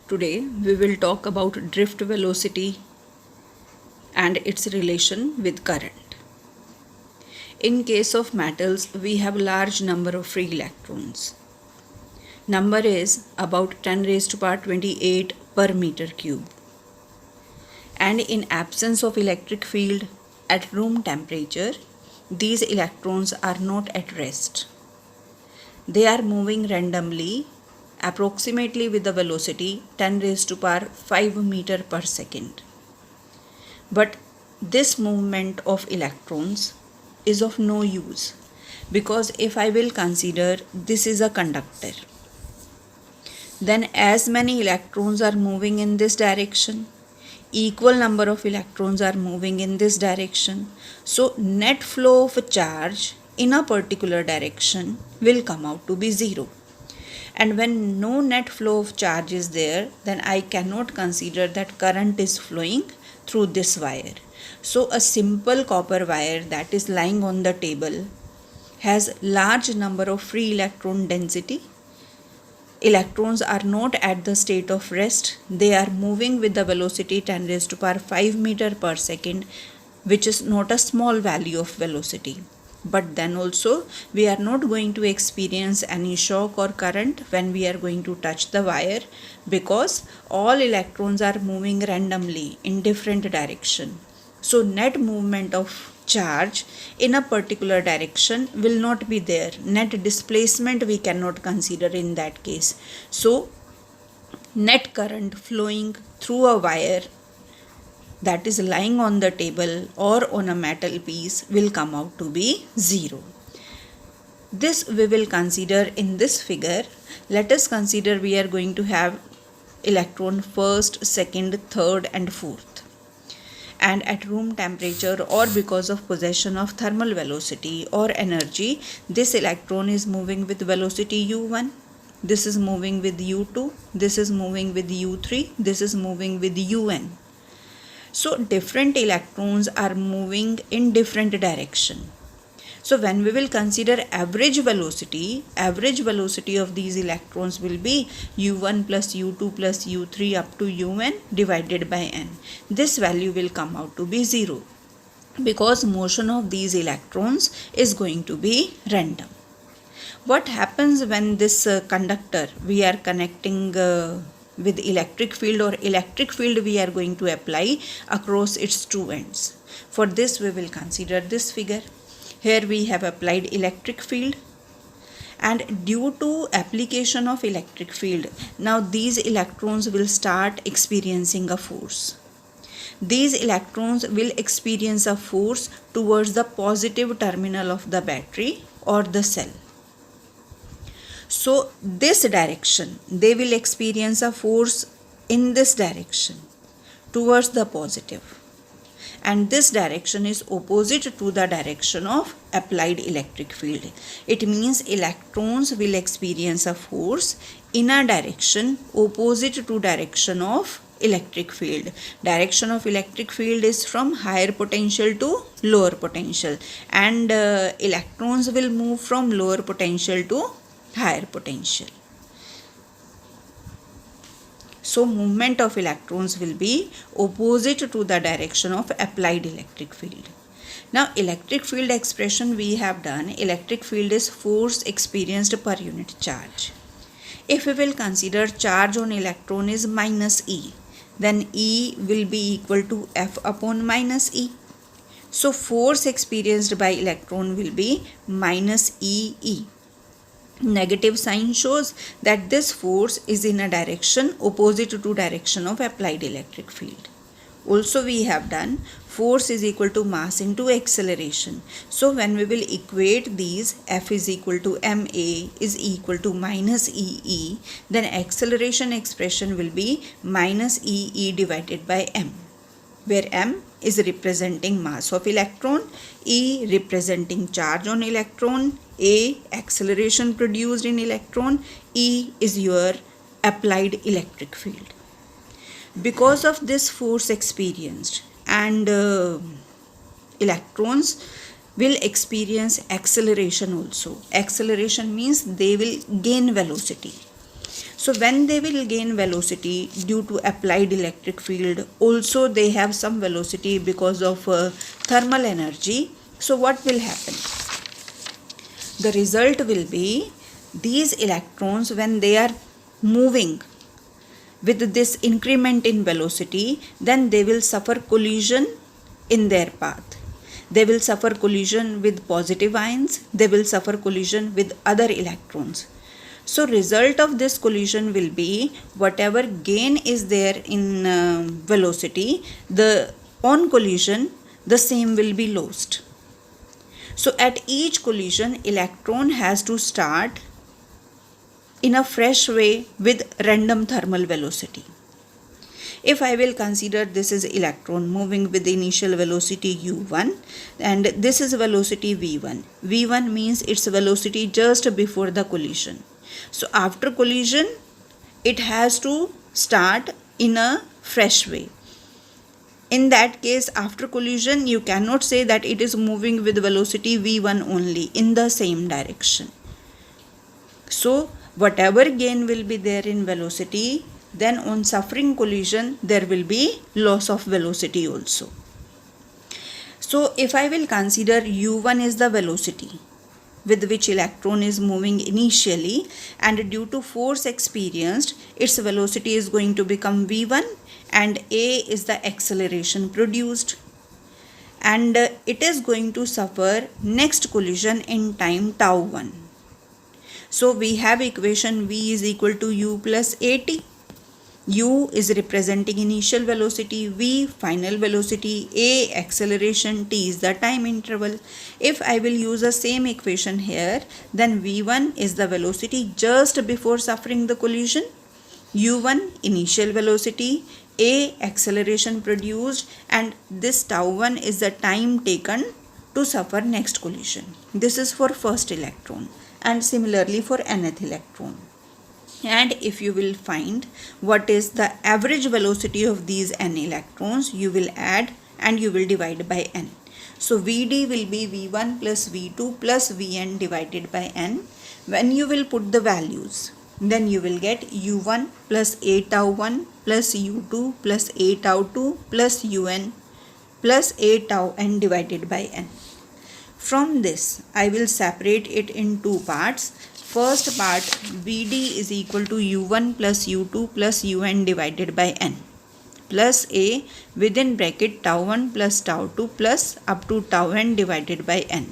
Today we will talk about drift velocity and its relation with current. In case of metals, we have large number of free electrons. Number is about 10 raised to power 28 per meter cube. And in absence of electric field at room temperature, these electrons are not at rest. They are moving randomly, approximately with the velocity 10 raised to power 5 meter per second. But this movement of electrons is of no use, because if I will consider this is a conductor, then as many electrons are moving in this direction, equal number of electrons are moving in this direction. So net flow of charge in a particular direction will come out to be 0. And when no net flow of charge is there, then I cannot consider that current is flowing through this wire. So a simple copper wire that is lying on the table has large number of free electron density. Electrons are not at the state of rest. They are moving with the velocity 10 raised to power 5 meter per second, which is not a small value of velocity. But then also we are not going to experience any shock or current when we are going to touch the wire, because all electrons are moving randomly in different direction. So net movement of charge in a particular direction will not be there. Net displacement we cannot consider in that case. So net current flowing through a wire that is lying on the table or on a metal piece will come out to be 0. This we will consider in this figure. Let us consider we are going to have electron first, second, third and fourth. And at room temperature, or because of possession of thermal velocity or energy, this electron is moving with velocity u1, this is moving with u2, this is moving with u3, this is moving with un. So different electrons are moving in different direction. So when we will consider average velocity of these electrons will be u1 plus u2 plus u3 up to un divided by n. This value will come out to be 0, because motion of these electrons is going to be random. What happens when this conductor we are connecting with electric field, or electric field we are going to apply across its two ends? For this we will consider this figure. Here we have applied electric field, and due to application of electric field, now these electrons will start experiencing a force. These electrons will experience a force towards the positive terminal of the battery or the cell. So this direction, they will experience a force in this direction towards the positive, and this direction is opposite to the direction of applied electric field. It means electrons will experience a force in a direction opposite to direction of electric field. Direction of electric field is from higher potential to lower potential, and electrons will move from lower potential to higher potential. So movement of electrons will be opposite to the direction of applied electric field. Now electric field expression we have done. Electric field is force experienced per unit charge. If we will consider charge on electron is minus E, then E will be equal to F upon minus E. So force experienced by electron will be minus E. Negative sign shows that this force is in a direction opposite to direction of applied electric field. Also we have done force is equal to mass into acceleration. So when we will equate these, F is equal to ma is equal to minus ee, then acceleration expression will be minus ee divided by m, where m is representing mass of electron, E representing charge on electron, A acceleration produced in electron, E is your applied electric field. Because of this force experienced, and electrons will experience acceleration also. Acceleration means they will gain velocity. So when they will gain velocity due to applied electric field, also they have some velocity because of thermal energy. So what will happen? The result will be these electrons, when they are moving with this increment in velocity, then they will suffer collision in their path. They will suffer collision with positive ions, they will suffer collision with other electrons. So result of this collision will be whatever gain is there in velocity, on collision the same will be lost. So at each collision, electron has to start in a fresh way with random thermal velocity. If I will consider this is electron moving with the initial velocity u1 and this is velocity v1. v1 means its velocity just before the collision. So after collision, it has to start in a fresh way. In that case, after collision, you cannot say that it is moving with velocity v1 only in the same direction. So whatever gain will be there in velocity, then on suffering collision, there will be loss of velocity also. So if I will consider u1 is the velocity with which electron is moving initially, and due to force experienced, its velocity is going to become v1 and a is the acceleration produced, and it is going to suffer next collision in time tau 1. So we have equation v is equal to u plus at. U is representing initial velocity, v final velocity, a acceleration, t is the time interval. If I will use the same equation here, then v1 is the velocity just before suffering the collision, u1 initial velocity, a acceleration produced, and this tau 1 is the time taken to suffer next collision. This is for first electron and similarly for nth electron. And if you will find what is the average velocity of these n electrons, you will add and you will divide by n. So Vd will be V1 plus V2 plus Vn divided by n. When you will put the values, then you will get U1 plus A tau 1 plus U2 plus A tau 2 plus Un plus A tau n divided by n. From this, I will separate it in two parts. First part, Vd is equal to U1 plus U2 plus Un divided by n plus A within bracket tau 1 plus tau 2 plus up to tau n divided by n.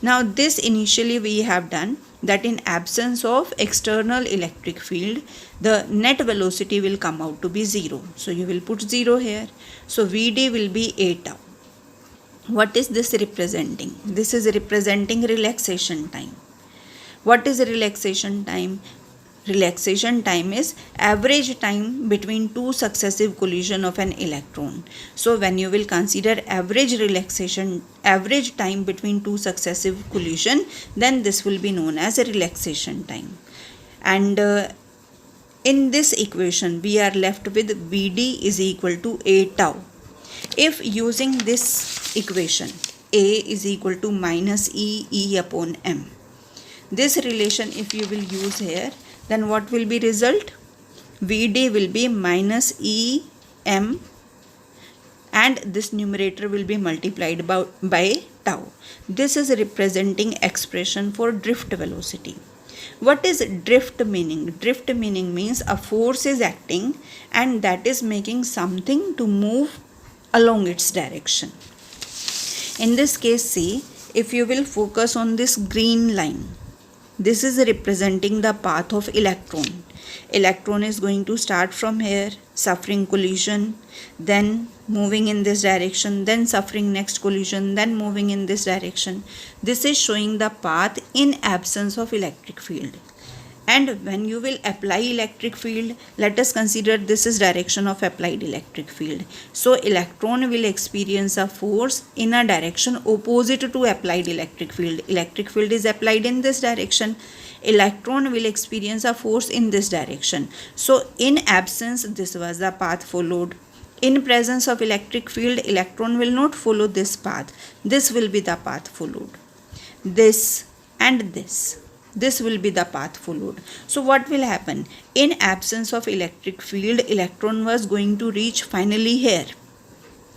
Now this initially we have done that in absence of external electric field, the net velocity will come out to be 0. So you will put 0 here. So Vd will be A tau. What is this representing? This is representing relaxation time. What is relaxation time? Relaxation time is average time between two successive collision of an electron. So when you will consider average time between two successive collision, then this will be known as a relaxation time. And in this equation, we are left with Vd is equal to A tau. If using this equation, A is equal to minus E upon m. This relation if you will use here, then what will be result? Vd will be minus em and this numerator will be multiplied by tau. This is representing expression for drift velocity. What is drift meaning? Drift meaning means a force is acting and that is making something to move along its direction. In this case, see, if you will focus on this green line, this is representing the path of electron. Electron is going to start from here, suffering collision, then moving in this direction, then suffering next collision, then moving in this direction. This is showing the path in absence of electric field. And when you will apply electric field, let us consider this is direction of applied electric field. So electron will experience a force in a direction opposite to applied electric field. Electric field is applied in this direction. Electron will experience a force in this direction. So in absence, this was the path followed. In presence of electric field, electron will not follow this path. This will be the path followed. This and this. this will be the path followed. So what will happen? In absence of electric field, electron was going to reach finally here.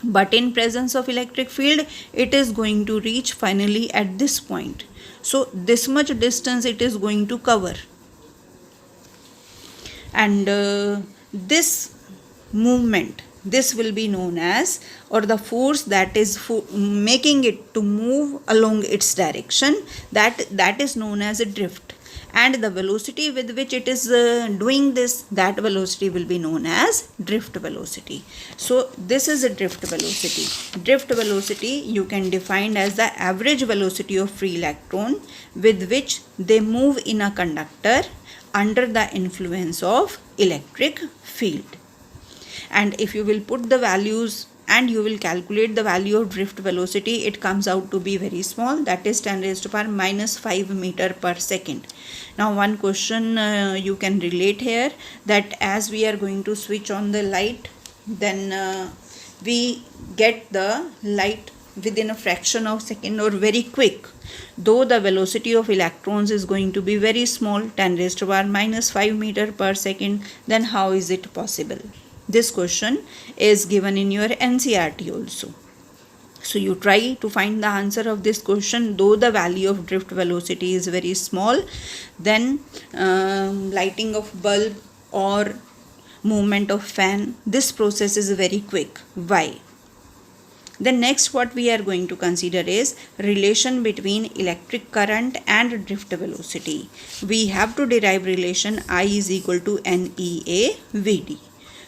But in presence of electric field, it is going to reach finally at this point. So this much distance it is going to cover. And this movement, this will be known as, or the force that is making it to move along its direction, that is known as a drift. And the velocity with which it is doing this, that velocity will be known as drift velocity. So this is a drift velocity. Drift velocity you can define as the average velocity of free electron with which they move in a conductor under the influence of electric field. And if you will put the values and you will calculate the value of drift velocity, it comes out to be very small, that is 10 raised to power minus 5 meter per second. Now one question you can relate here, that as we are going to switch on the light, then we get the light within a fraction of a second or very quick. Though the velocity of electrons is going to be very small, 10 raised to power minus 5 meter per second, then how is it possible? This question is given in your NCERT also. So you try to find the answer of this question. Though the value of drift velocity is very small, then lighting of bulb or movement of fan, this process is very quick. Why? Then next what we are going to consider is relation between electric current and drift velocity. We have to derive relation I is equal to NEA VD.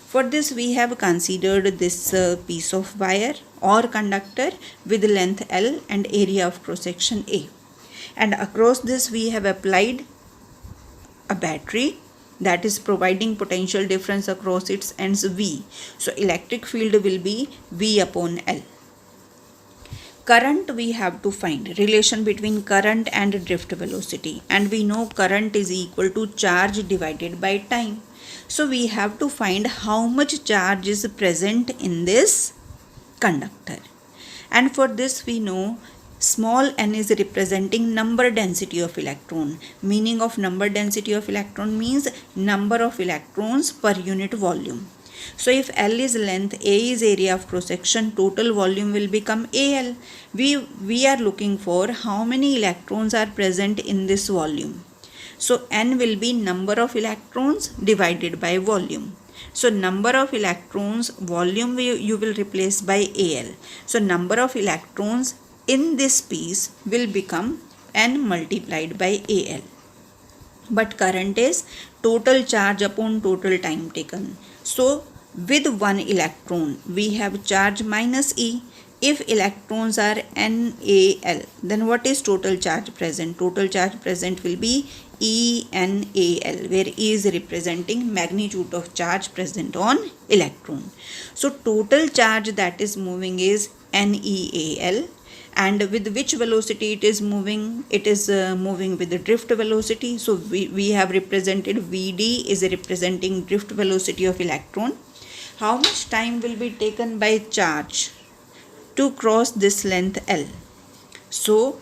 For this we have considered this piece of wire or conductor with length L and area of cross section A. And across this we have applied a battery that is providing potential difference across its ends V. So electric field will be V upon L. Current we have to find, relation between current and drift velocity, and we know current is equal to charge divided by time. So we have to find how much charge is present in this conductor. And for this we know small n is representing number density of electron. Meaning of number density of electron means number of electrons per unit volume. So if L is length, A is area of cross section, total volume will become AL. We are looking for how many electrons are present in this volume. So N will be number of electrons divided by volume. So number of electrons, volume you will replace by AL. So number of electrons in this piece will become N multiplied by AL. But current is total charge upon total time taken. So with one electron we have charge minus E. If electrons are NaL, then what is total charge present? Total charge present will be ENAL, where E is representing magnitude of charge present on electron. So total charge that is moving is NeAl. And with which velocity it is moving? It is moving with the drift velocity. So we have represented Vd is representing drift velocity of electron. How much time will be taken by charge to cross this length L? So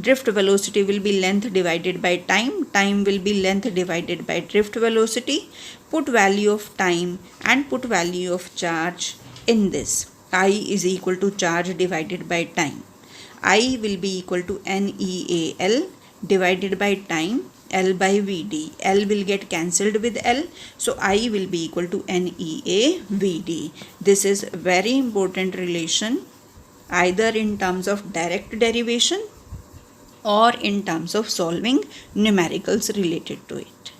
drift velocity will be length divided by time. Time will be length divided by drift velocity. Put value of time and put value of charge in this. I is equal to charge divided by time. I will be equal to NeAl divided by time, L by Vd. L will get cancelled with L. So I will be equal to NEA Vd. This is very important relation, either in terms of direct derivation or in terms of solving numericals related to it.